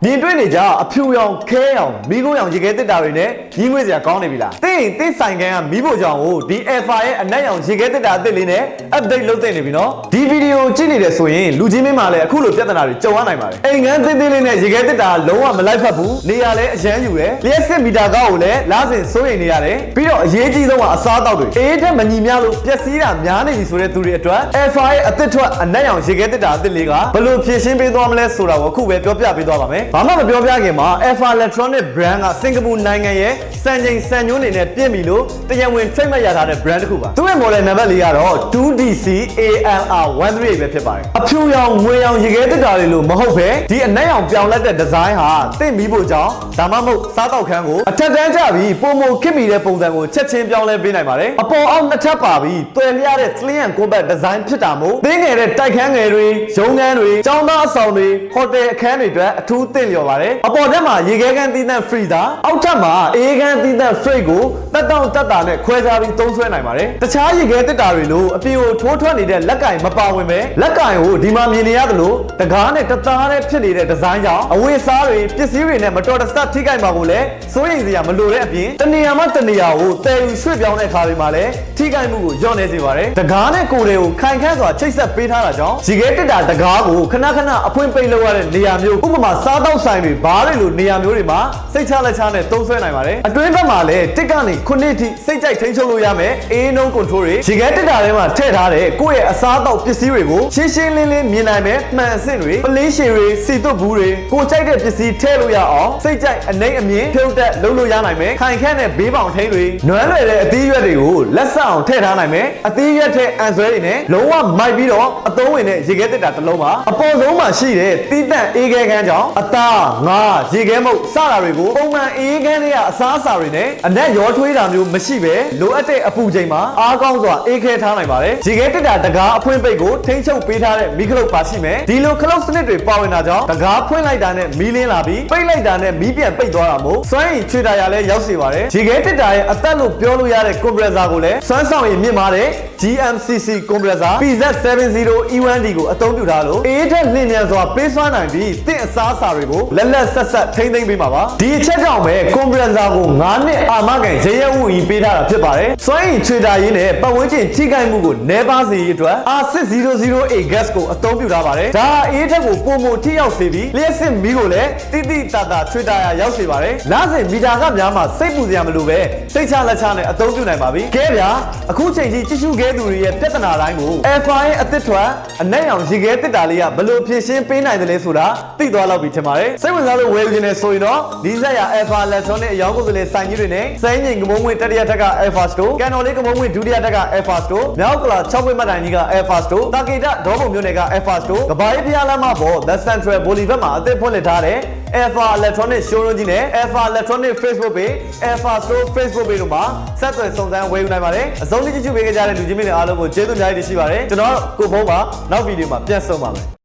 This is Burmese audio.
မြင်တွေ့နေကြအဖြူရောင်ခဲရောင်မီးခိုးရောင်ရေခဲတစ်တာတွေနဲ့ကြီးငွေ့စရာကောင်းနေပြီလားတင်းဆိုင်ကန်ကမီးဖို့ကြောင်ကိုဒီ Alpha ရဲ့အနက်ရောင်ရေခဲတစ်တာအသစ်လေးနဲ့ update လုပ်သင့်နေပြီနော်ဒီဗီဒီယိုကြည့်နေတယ်ဆိုရင်လူကြီးမင်းမှလည်းအခုလိုပြဿနာတွေကြုံရနိုင်ပါတယ်အိမ်ငန်းသေးသေးလေးနဲ့ရေခဲတစ်တာလုံးဝမလိုက်ဖက်ဘူးနေရာလည်းအရန်ယူတယ်လျှက်စစ်မီတာကောက်ကိုလည်းလားစင်စိုးရိမ်နေရတယ်ပြီးတော့အရေးကြီးဆုံးကအစားတောက်တွေအေးတဲ့မညီမျှလို့ပျက်စီးတာများနေပြီဆိုတဲ့သူတွေအတွက် Alpha ရဲ့အသစ်ထွက်အနက်ရောင်ရေခဲတစ်တာအသစ်လေးကဘယ်လိုဖြည့်ရှင်းပေးသွားမလဲဆိုတာကိုအခုပဲပြောပြပေးသွားပါမယ်ဘာမှမပြောပြခင်မှာ Alpha Electronic brand ကစင်ကာပူနိုင်ငံရဲ့စံချိန်စံညွှန်းနေနဲ့ပြင်ပြီလို့တရားဝင် trademark ရထားတဲ့ brand တစ်ခုပါသူ့ရဲ့ model number လေးကတော့ 2DC ALR13 ပဲဖြစ်ပါတယ်အဖြူရောင်ငွေရောင်ရေခဲတစ်တာတွေလို့မဟုတ်ပဲဒီအနက်ရောင်ပြောင်းလဲတဲ့ design ဟာတင့်ပြီးဖို့ကြောင့်ဒါမှမဟုတ်စားတောက်ခန်းကိုအထက်တန်းကျပြီးပုံမခစ်မိတဲ့ပုံစံကိုချက်ချင်းပြောင်းလဲပေးနိုင်ပါတယ်အပေါ်အောက်နှစ်ထပ်ပါပြီးတွယ်လျတဲ့ slim and compact design ဖြစ်တာမို့သင်းငယ်တဲ့တိုက်ခန်းငယ်တွေရုံးခန်းတွေကျောင်းသားအဆောင်တွေဟိုတယ်အခန်းတွေအတွက်အထူးသင့်လျော်ပါတယ်အပေါ်ထက်မှာရေခဲခန်းသီးသန့် freezer အောက်ထပ်မှာအေးခန်းသီးသန့် fridge ကိုတက်တောင့်တက်တာနဲ့ခွဲခြားပြီးသုံးစွဲနိုင်ပါတယ်တခြားရေခဲတစ်တာတွေလိုအပြင်ကိုထိုးထွက်နေတဲ့လက်ကင်မပါဝင်ပဲလက်ကင်ကိုဒီမှာမြင်နေရသလိုတကားနဲ့တသားနဲ့ဖြစ်နေတဲ့ဒီဇိုင်းကြောင့်အဝတ်စားတွေပစ္စည်းတွေနဲ့မတော်တဆထိခိုက်မှာကိုလည်းစိုးရိမ်စရာမလိုတဲ့အပြင်တနေရာမှတနေရာကိုတည်ယူရွှေ့ပြောင်းတဲ့အခါတွေမှာလည်းထိခိုက်မှုကိုလျော့နေစေပါတယ်တကားနဲ့ကိုယ်တွေကိုခိုင်ခန့်စွာချိတ်ဆက်ပေးထားတာကြောင့်ရေခဲတစ်တာတကားကိုခဏခဏအဖွင့်ပိတ်လုပ်ရတဲ့နေရာမျိုးဥပမာစားတောက်ဆိုင်တွေဘားတွေလိုနေရာမျိုးတွေမှာစိတ်ချလက်ချနဲ့သုံးစွဲနိုင်ပါတယ်အတွင်းဘက်မှာလည်းတစ်ကနေခုနှစ်ထိစိတ်ကြိုက်ထိန်းချုပ်လို့ရမယ်အေးနှုံး control တွေရေခဲတစ်တာထဲမှာထည့်ထားတဲ့ကိုယ့်ရဲ့အစားအသောက်ပစ္စည်းတွေကိုရှင်းရှင်းလင်းလင်းမြင်နိုင်မယ်မှန်အဆင့်တွေပလင်းရှည်တွေစီတုတ်ဘူးတွေကိုကြိုက်တဲ့ပစ္စည်းထည့်လို့ရအောင်စိတ်ကြိုက်အနှိမ့်အမြင့်ဖြုတ်တက်လုပ်လို့ရနိုင်မယ်ခိုင်ခန့်တဲ့ဘေးပေါင်ထိန်းတွေနွမ်းလွယ်တဲ့အသီးရွက်တွေကိုလက်ဆက်အောင်ထည့်ထားနိုင်မယ်အသီးရွက်ထဲအန်ဆွဲတွေနဲ့လုံးဝမိုက်ပြီးတော့အသုံးဝင်တဲ့ရေခဲတစ်တာတစ်လုံးပါအပေါ်ဆုံးမှာရှိတဲ့တီးတန့်အေးခဲခန်းကြောင့်အသားငါးရေခဲမုတ်စတာတွေကိုပုံမှန်အေးခန်းတွေကအစားအစာတွေနဲ့အနက်ရောထွေးတာမျိုးမရှိပဲလိုအပ်တဲ့အပူချိန်မှာအားကောင်းစွာအေးခဲထားနိုင်ပါတယ်ရေခဲတစ်တာတကားအဖွင့်ပိတ်ကိုထိန်းချုပ်ပေးထားတဲ့မီးခလုတ်ပါရှိမယ်ဒီလိုခလုတ်စနစ်တွေပါဝင်တာကြောင့်တကားဖွင့်လိုက်တာနဲ့မီးလင်းလာပြီးပိတ်လိုက်တာနဲ့မီးပြန်ပိတ်သွားတာမို့စွမ်းရည်ချွေတာရလည်းရောက်စေပါတယ်ရေခဲတစ်တာရဲ့အသက်လို့ပြောလို့ရတဲ့ compressor ကိုလည်းစွမ်းဆောင်ရည်မြင့်မားတဲ့ GMCC compressor PZ70E1D ကိုအသုံးပြုထားလို့အေးထက်လျင်မြန်စွာပေးစွမ်းနိုင်ပြီးတင့်အစားအစာတွေကိုလက်လက်ဆက်ဆက်ထိန်းသိမ်းပေးမှာပါဒီအချက်ကြောင့်ပဲ compressor ကို9နှစ်အာမခံရေရဲဝူကြီးပေးထားတာဖြစ်ပါတယ်စွမ်းရည်ချွေတာရင်းနဲ့ပတ်ဝန်းကျင်ထိခိုက်မှုကိုနည်းပါးစေရေးအတွက် R6008 gas ကိုအသုံးပြုထားပါတယ်ဒါဟာအေးထက်ကိုပုံမထိရောက်စေပြီးလျှက်စစ်မီးကိုလည်းတိတိတတာချွေတာရရောက်စေပါတယ်လစဉ်မီတာကများမှာစိတ်ပူစရာမလိုပဲစိတ်ချလက်ချနဲ့အသုံးပြုနိုင်ပါပြီကဲဗျာအခုချိန်ကြီးကြည့်ရှုခဲ့သူတွေရဲ့ပြဿနာတိုင်းကို Alpha ရဲ့အသစ်ထွက်အနက်ရောင်ရေခဲတစ်တာလေးကဘယ်လိုဖြည့်ရှင်းပေးနိုင်တယ်လဲဆိုတာသိသွားလောက်ပြီထင်ပါတယ်စိတ်ဝင်စားလို့ဝယ်ယူနေဆိုရင်တော့ဒီဆက်ရ Alpha Electronic အရောင်းကိုယ်စားလှယ်ဆိုင်ကြီးတွေနဲ့စိုင်းငင်ကမုံဝင်တတိယထက်က Alpha Store ကန်တော်လေးကမုံဝင်ဒုတိယထက်က Alpha Store မြောက်ကလာ6ပွင့်မှတ်တိုင်ကြီးက Alpha Store တာကေတဒေါပုံမြို့နယ်က Alpha Store ကဘာရေးဖျားလမ်းမပေါ် The Central Boulevard မှာအသစ်ဖွင့်လှစ်ထားတဲ့ Alpha Electronic Showroom ကြီးနဲ့ Alpha Electronic Facebook page Alpha Store Facebook page တို့မှာဆက်သွယ်စုံစမ်းဝယ်ယူနိုင်ပါတယ်အဆုံးထိကြည့်ရှုပေးကြတဲ့လူကြီးမင်းတွေအားလုံးကိုကျေးဇူးအများကြီးတင်ရှိပါတယ်ကျွန်တော်ကိုဖုံးပါနောက်ဗီဒီယိုမှာပြန်ဆုံပါမယ်